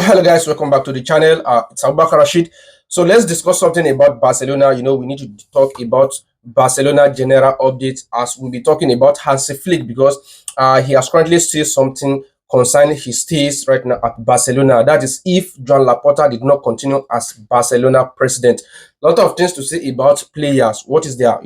Hello guys, welcome back to the channel. It's Abubakar Rasheed. So let's discuss something about Barcelona. We need to talk about Barcelona general updates as we'll be talking about Hansi Flick because he has currently said something concerning his stays right now at Barcelona. That is, if Joan Laporta did not continue as Barcelona president. A lot of things to say about players. What is their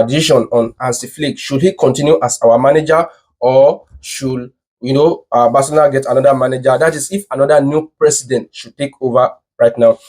decision on Hansi Flick? Should he continue as our manager, or should Barcelona get another manager? That is, if another new president should take over right now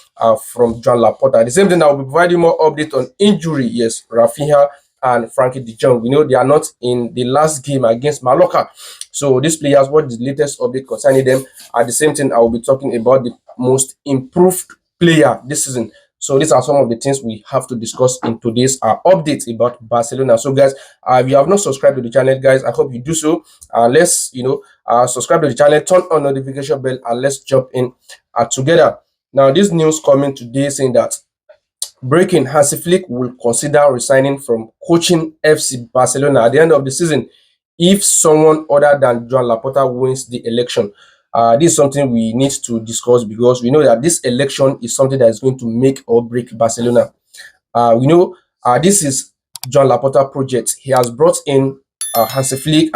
from Joan Laporta. The same thing, I will be providing more update on injury. Yes, Raphinha and Frankie de Jong. They are not in the last game against Mallorca. So these players, what is the latest update concerning them? At the same time, I will be talking about the most improved player this season. So these are some of the things we have to discuss in today's update about Barcelona. So guys, if you have not subscribed to the channel, guys, I hope you do so. Let's subscribe to the channel, turn on notification bell, and let's jump in together. Now, this news coming today saying that breaking, Hansi Flick will consider resigning from coaching FC Barcelona at the end of the season if someone other than Joan Laporta wins the election. This is something we need to discuss because we know that this election is something that is going to make or break Barcelona. This is Joan Laporta project. He has brought in Hansi Flick,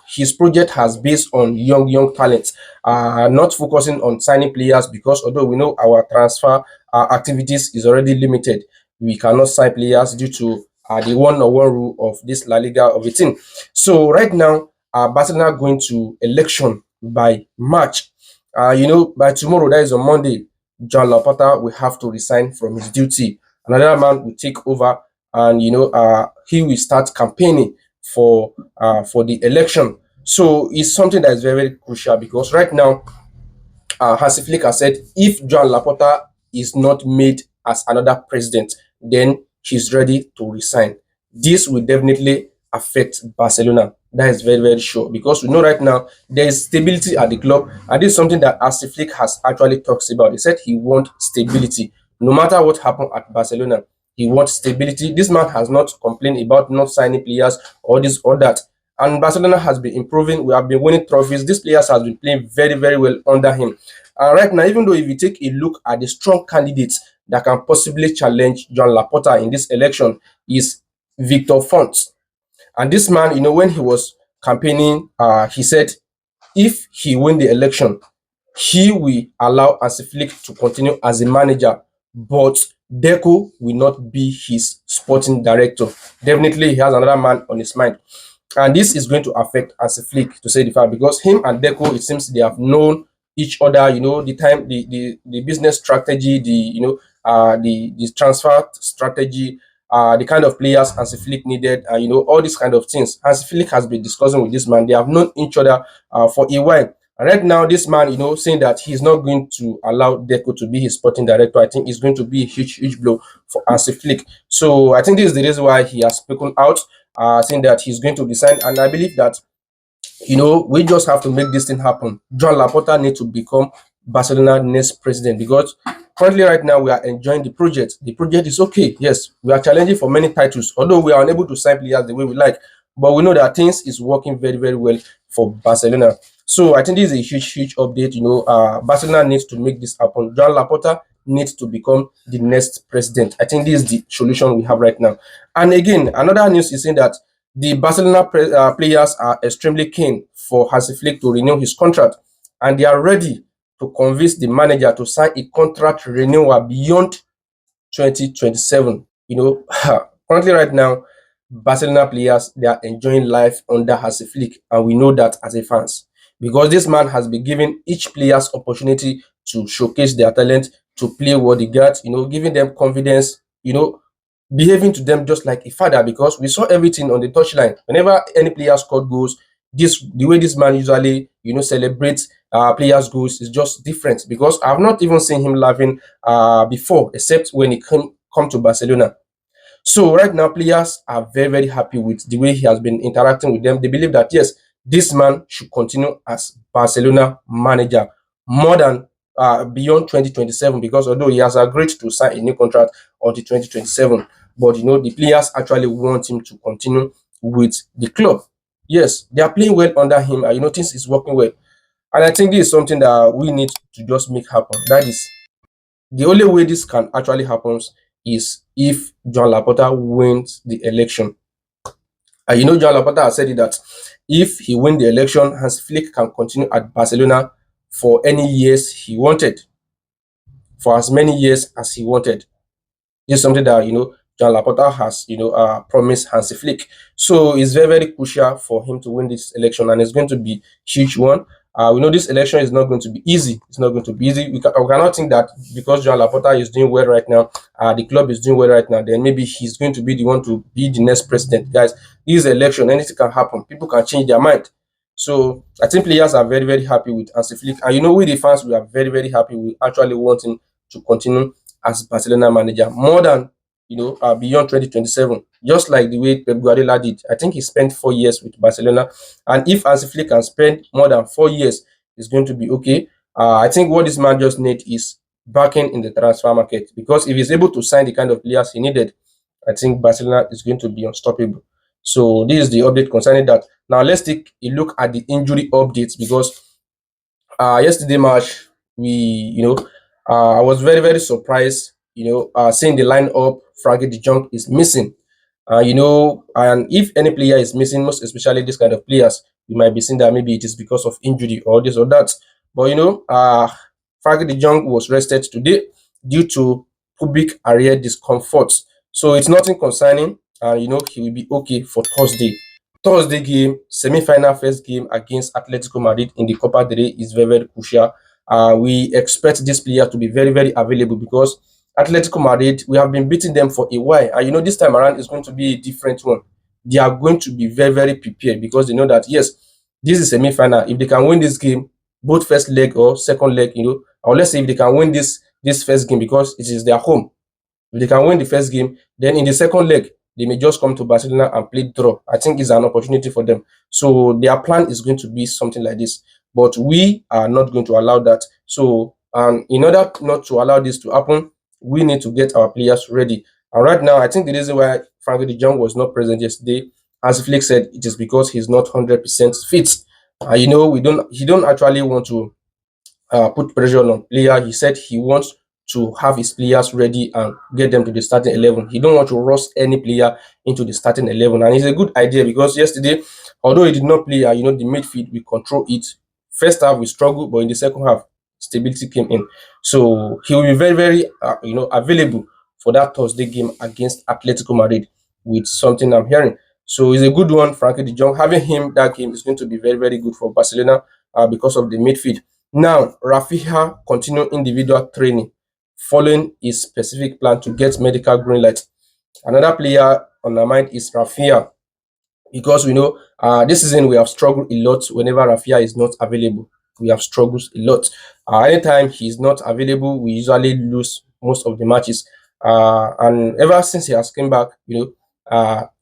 his project has based on young talents, not focusing on signing players because although we know our transfer activities is already limited, we cannot sign players due to the one-on-one rule of this La Liga of 18. So right now, Barcelona are going to election by March. By tomorrow, that is on Monday, Joan Laporta will have to resign from his duty. Another man will take over, and he will start campaigning for the election. So it's something that is very, very crucial because right now, Hansi Flick has said if Joan Laporta is not made as another president, then he's ready to resign. This will definitely affect Barcelona. That is very, very sure because we know right now there is stability at the club, and this is something that Hansi Flick has actually talked about. He said he wants stability. No matter what happened at Barcelona, he wants stability. This man has not complained about not signing players or this or that. And Barcelona has been improving. We have been winning trophies. These players has been playing very, very well under him. Right now, even though if you take a look at the strong candidates that can possibly challenge Joan Laporta in this election, is Victor Font. And this man, when he was campaigning, he said if he win the election, he will allow Hansi Flick to continue as a manager, but Deco will not be his sporting director. Definitely, he has another man on his mind. And this is going to affect Hansi Flick, to say the fact, because him and Deco, it seems they have known each other, the business strategy, the transfer strategy, the kind of players Hansi Flick needed, all these kind of things. Hansi Flick has been discussing with this man. They have known each other for a while. And right now, this man, saying that he's not going to allow Deco to be his sporting director, I think is going to be a huge, huge blow for Hansi Flick. So I think this is the reason why he has spoken out, saying that he's going to resign. And I believe that, we just have to make this thing happen. Joan Laporta needs to become Barcelona next president because currently right now we are enjoying the project. The project is okay. Yes, we are challenging for many titles, although we are unable to sign players the way we like. But we know that things is working very, very well for Barcelona. So I think this is a huge, huge update. Barcelona needs to make this happen. Joan Laporta needs to become the next president. I think this is the solution we have right now. And again, another news is saying that the Barcelona players are extremely keen for Hansi Flick to renew his contract, and they are ready to convince the manager to sign a contract renewal beyond 2027. Currently right now, Barcelona players, they are enjoying life under Hansi Flick, and we know that as a fans because this man has been giving each players opportunity to showcase their talent, to play what they got, giving them confidence, behaving to them just like a father because we saw everything on the touchline. Whenever any player scored goals, the way this man usually celebrates players' goals is just different because I've not even seen him laughing before, except when he come to Barcelona. So right now, players are very, very happy with the way he has been interacting with them. They believe that yes, this man should continue as Barcelona manager more than beyond 2027 because although he has agreed to sign a new contract until 2027, but the players actually want him to continue with the club. Yes, they are playing well under him. Things is working well. And I think this is something that we need to just make happen. That is the only way this can actually happen is if John Laporta wins the election. And John Laporta has said it that if he wins the election, Hans Flick can continue at Barcelona for any years he wanted, for as many years as he wanted. This is something that John Laporta has promised Hansi Flick. So it's very very crucial for him to win this election, and it's going to be huge one. We know this election is not going to be easy. It's not going to be easy. We cannot think that because John Laporta is doing well right now, the club is doing well right now, then maybe he's going to be the one to be the next president. Guys, this election, anything can happen. People can change their mind. So I think players are very very happy with Hansi Flick, and we the fans, we are very very happy. We actually want him to continue as Barcelona manager more than beyond 2027, just like the way Pep Guardiola did. I think he spent 4 years with Barcelona, and if Hansi Flick can spend more than 4 years, it's going to be okay. I think what this man just needs is backing in the transfer market, because if he's able to sign the kind of players he needed, I think Barcelona is going to be unstoppable. So this is the update concerning that. Now let's take a look at the injury updates, because yesterday match, we I was very very surprised, seeing the lineup. Frankie de Jong is missing. And if any player is missing, most especially this kind of players, you might be saying that maybe it is because of injury or this or that. But Frankie de Jong was rested today due to pubic area discomfort. So it's nothing concerning, and he will be okay for Thursday game, semi-final first game against Atletico Madrid in the Copa del Rey is very, very crucial. We expect this player to be very, very available, because Atletico Madrid, we have been beating them for a while. And this time around is going to be a different one. They are going to be very, very prepared, because they know that, yes, this is semi-final. If they can win this game, both first leg or second leg, or let's say if they can win this first game because it is their home, if they can win the first game, then in the second leg, they may just come to Barcelona and play draw. I think it's an opportunity for them. So their plan is going to be something like this. But we are not going to allow that. So in order not to allow this to happen, we need to get our players ready. And right now, I think the reason why Frankie de Jong was not present yesterday, as Flick said, it is because he's not 100% fit. He don't actually want to put pressure on player. He said he wants to have his players ready and get them to the starting 11. He don't want to rush any player into the starting 11, and it's a good idea, because yesterday, although he did not play, the midfield, we control it. First half we struggled, but in the second half, stability came in. So he will be very very available for that Thursday game against Atletico Madrid, with something I'm hearing. So it's a good one. Frankie de Jong, having him that game is going to be very very good for Barcelona, because of the midfield. Now, Raphinha continue individual training following his specific plan to get medical green light. Another player on our mind is Raphinha, because we know this season we have struggled a lot whenever Raphinha is not available. We have struggled a lot. Anytime he's not available, we usually lose most of the matches. And ever since he has come back,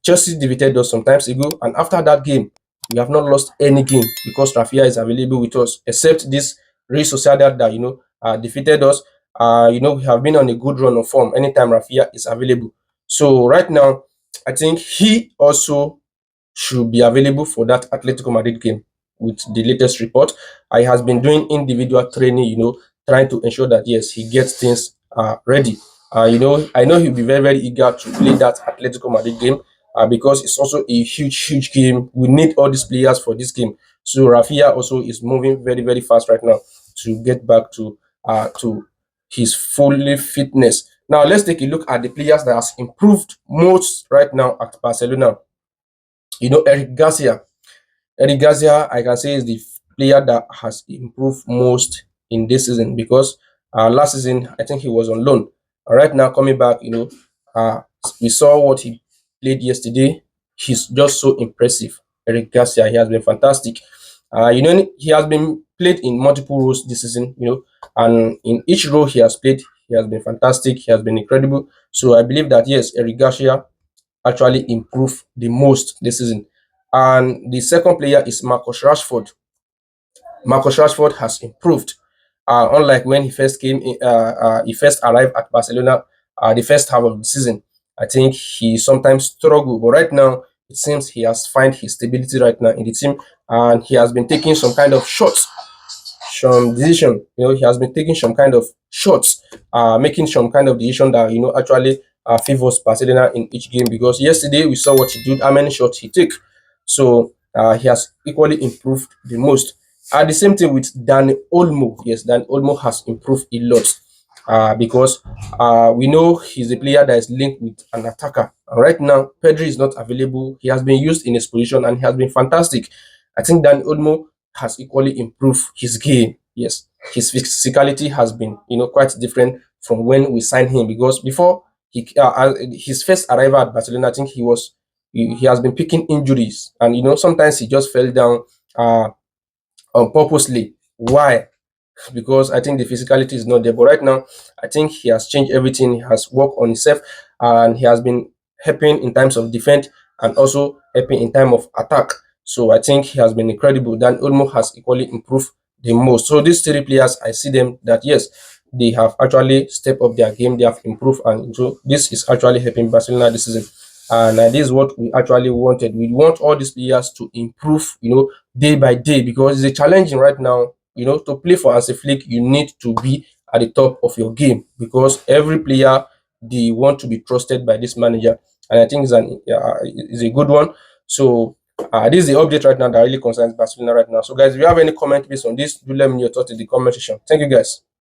Chelsea defeated us some times ago, and after that game, we have not lost any game because Raphinha is available with us, except this Real Sociedad that defeated us. We have been on a good run of form anytime Raphinha is available. So right now, I think he also should be available for that Atletico Madrid game with the latest report. He has been doing individual training, trying to ensure that, yes, he gets things ready. I know he'll be very, very eager to play that Atletico Madrid game, because it's also a huge, huge game. We need all these players for this game. So Raphinha also is moving very, very fast right now to get back to his fully fitness. Now let's take a look at the players that has improved most right now at Barcelona. Eric Garcia. Eric Garcia, I can say, is the player that has improved most in this season, because last season I think he was on loan. Right now, coming back, uh, we saw what he played yesterday. He's just so impressive. Eric Garcia, he has been fantastic. He has been played in multiple roles this season, and in each role he has played, he has been fantastic. He has been incredible. So I believe that, yes, Eric Garcia actually improved the most this season. And the second player is Marcus Rashford. Marcus Rashford has improved. Unlike when he first he first arrived at Barcelona, the first half of the season, I think he sometimes struggled. But right now, it seems he has found his stability right now in the team, and he has been taking some kind of shots some decision. He has been taking some kind of shots, making some kind of decision that actually favors Barcelona in each game. Because yesterday we saw what he did, how many shots he took. So he has equally improved the most. The same thing with Dan Olmo. Yes, Dan Olmo has improved a lot because we know he's a player that is linked with an attacker. And right now, Pedri is not available. He has been used in his position and he has been fantastic. I think Dan Olmo has equally improved his game. Yes, his physicality has been quite different from when we signed him, because before his first arrival at Barcelona, I think he has been picking injuries, and sometimes he just fell down uh, purposely. Why? Because I think the physicality is not there. But right now, I think he has changed everything. He has worked on himself, and he has been helping in times of defense and also helping in time of attack. So I think he has been incredible. Dan Olmo has equally improved the most. So these three players, I see them that yes, they have actually stepped up their game. They have improved, and so this is actually helping Barcelona this season. And this is what we actually wanted. We want all these players to improve, day by day, because it's a challenging right now. To play for Hansi Flick, you need to be at the top of your game, because every player, they want to be trusted by this manager, and I think it's a good one. So this is the update right now that really concerns Barcelona right now. So guys, if you have any comment based on this, do let me know your thoughts in the comment section. Thank you guys.